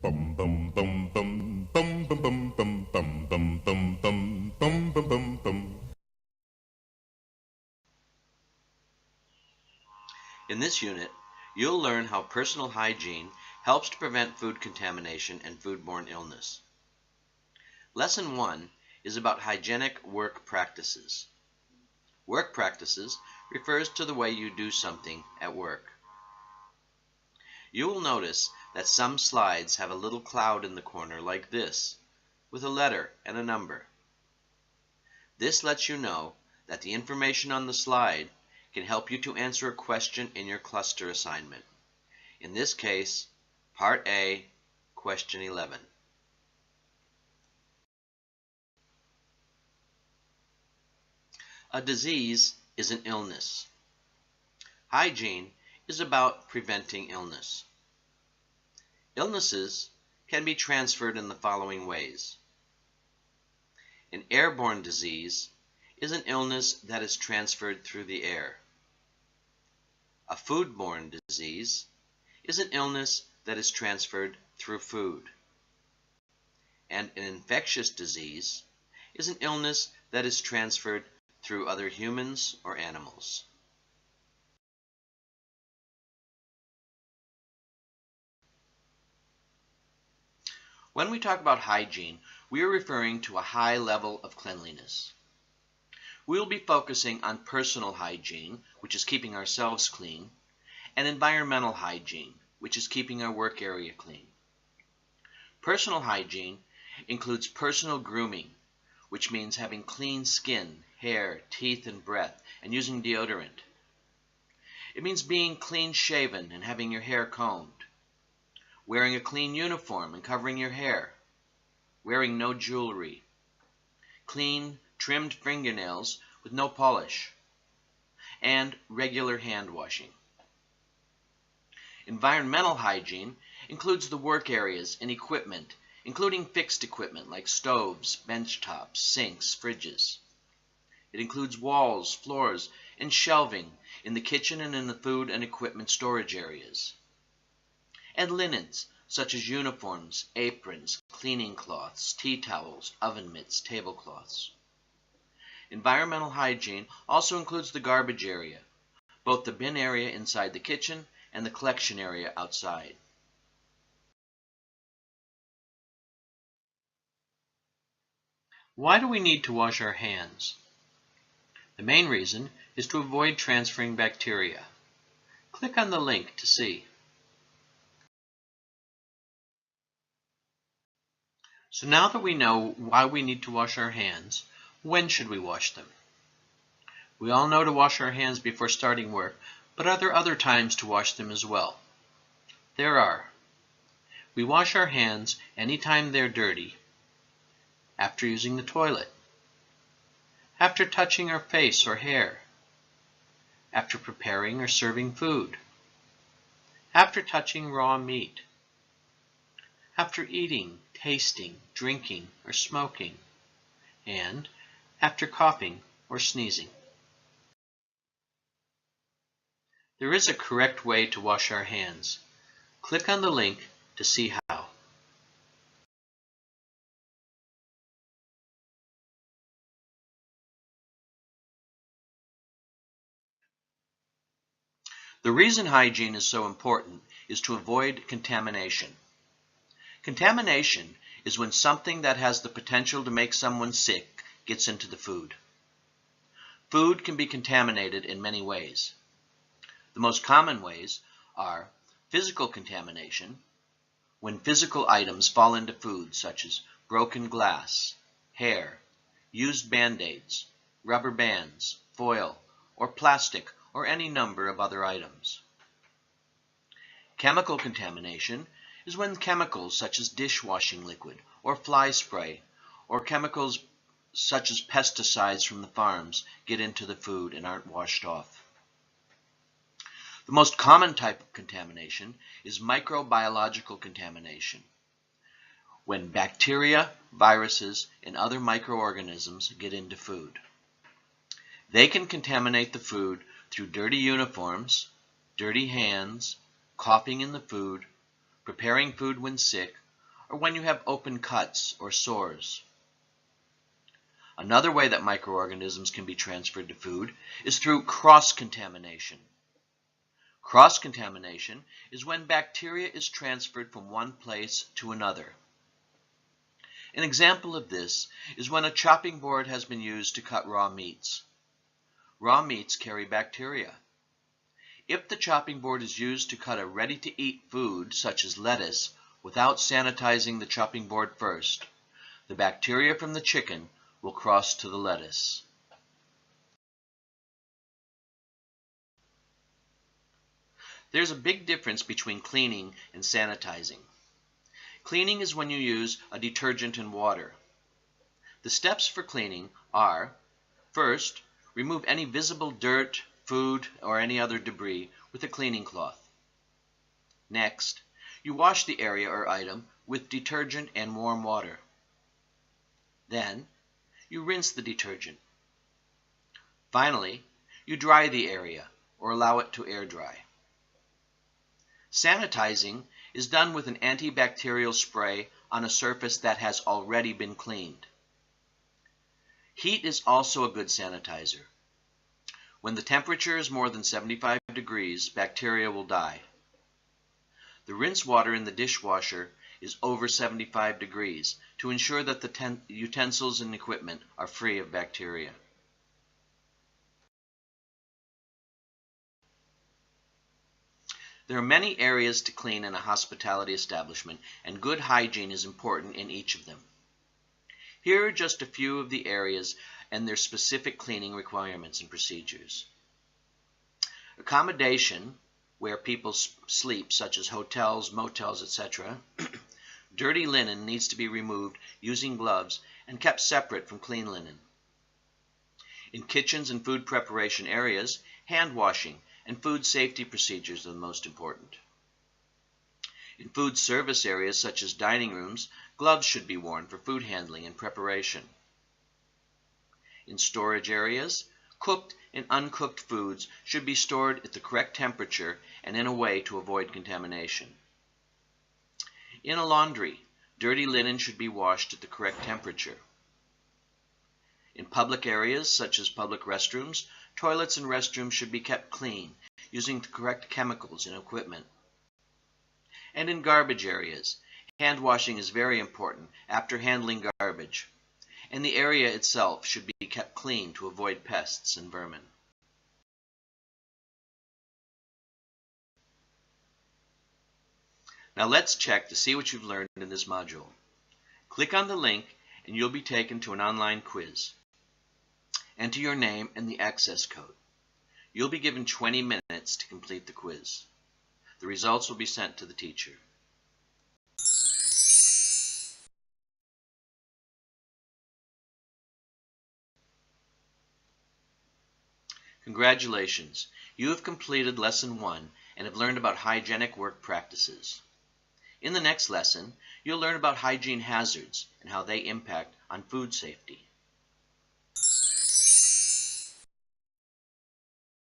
Bum bum bum bum bum bum bum bum bum bum bum bum bum bum bum bum. In this unit, you'll learn how personal hygiene helps to prevent food contamination and foodborne illness. Lesson 1 is about hygienic work practices. Work practices refers to the way you do something at work. You will notice that some slides have a little cloud in the corner like this, with a letter and a number. This lets you know that the information on the slide can help you to answer a question in your cluster assignment. In this case, Part A, Question 11. A disease is an illness. Hygiene is about preventing illness. Illnesses can be transferred in the following ways. An airborne disease is an illness that is transferred through the air. A foodborne disease is an illness that is transferred through food. And an infectious disease is an illness that is transferred through other humans or animals. When we talk about hygiene, we are referring to a high level of cleanliness. We will be focusing on personal hygiene, which is keeping ourselves clean, and environmental hygiene, which is keeping our work area clean. Personal hygiene includes personal grooming, which means having clean skin, hair, teeth, and breath, and using deodorant. It means being clean-shaven and having your hair combed, wearing a clean uniform and covering your hair, wearing no jewelry, clean, trimmed fingernails with no polish, and regular hand washing. Environmental hygiene includes the work areas and equipment, including fixed equipment like stoves, bench tops, sinks, fridges. It includes walls, floors, and shelving in the kitchen and in the food and equipment storage areas. And linens, such as uniforms, aprons, cleaning cloths, tea towels, oven mitts, tablecloths. Environmental hygiene also includes the garbage area, both the bin area inside the kitchen and the collection area outside. Why do we need to wash our hands? The main reason is to avoid transferring bacteria. Click on the link to see. So now that we know why we need to wash our hands, when should we wash them? We all know to wash our hands before starting work, but are there other times to wash them as well? There are. We wash our hands anytime they're dirty, after using the toilet, after touching our face or hair, after preparing or serving food, after touching raw meat, after eating, tasting, drinking, or smoking, and after coughing or sneezing. There is a correct way to wash our hands. Click on the link to see how. The reason hygiene is so important is to avoid contamination. Contamination is when something that has the potential to make someone sick gets into the food. Food can be contaminated in many ways. The most common ways are physical contamination, when physical items fall into food such as broken glass, hair, used Band-Aids, rubber bands, foil, or plastic, or any number of other items. Chemical contamination is when chemicals such as dishwashing liquid or fly spray or chemicals such as pesticides from the farms get into the food and aren't washed off. The most common type of contamination is microbiological contamination, when bacteria, viruses, and other microorganisms get into food. They can contaminate the food through dirty uniforms, dirty hands, coughing in the food, preparing food when sick, or when you have open cuts or sores. Another way that microorganisms can be transferred to food is through cross-contamination. Cross-contamination is when bacteria is transferred from one place to another. An example of this is when a chopping board has been used to cut raw meats. Raw meats carry bacteria. If the chopping board is used to cut a ready-to-eat food, such as lettuce, without sanitizing the chopping board first, the bacteria from the chicken will cross to the lettuce. There's a big difference between cleaning and sanitizing. Cleaning is when you use a detergent and water. The steps for cleaning are: first, remove any visible dirt, food, or any other debris with a cleaning cloth. Next, you wash the area or item with detergent and warm water. Then, you rinse the detergent. Finally, you dry the area or allow it to air dry. Sanitizing is done with an antibacterial spray on a surface that has already been cleaned. Heat is also a good sanitizer. When the temperature is more than 75 degrees, bacteria will die. The rinse water in the dishwasher is over 75 degrees to ensure that the utensils and equipment are free of bacteria. There are many areas to clean in a hospitality establishment, and good hygiene is important in each of them. Here are just a few of the areas and their specific cleaning requirements and procedures. Accommodation, where people sleep, such as hotels, motels, etc., dirty linen needs to be removed using gloves and kept separate from clean linen. In kitchens and food preparation areas, hand washing and food safety procedures are the most important. In food service areas such as dining rooms, gloves should be worn for food handling and preparation. In storage areas, cooked and uncooked foods should be stored at the correct temperature and in a way to avoid contamination. In a laundry, dirty linen should be washed at the correct temperature. In public areas such as public restrooms, toilets and restrooms should be kept clean using the correct chemicals and equipment. And in garbage areas, hand washing is very important after handling garbage, and the area itself should be kept clean to avoid pests and vermin. Now let's check to see what you've learned in this module. Click on the link and you'll be taken to an online quiz. Enter your name and the access code. You'll be given 20 minutes to complete the quiz. The results will be sent to the teacher. Congratulations! You have completed Lesson 1 and have learned about hygienic work practices. In the next lesson, you'll learn about hygiene hazards and how they impact on food safety.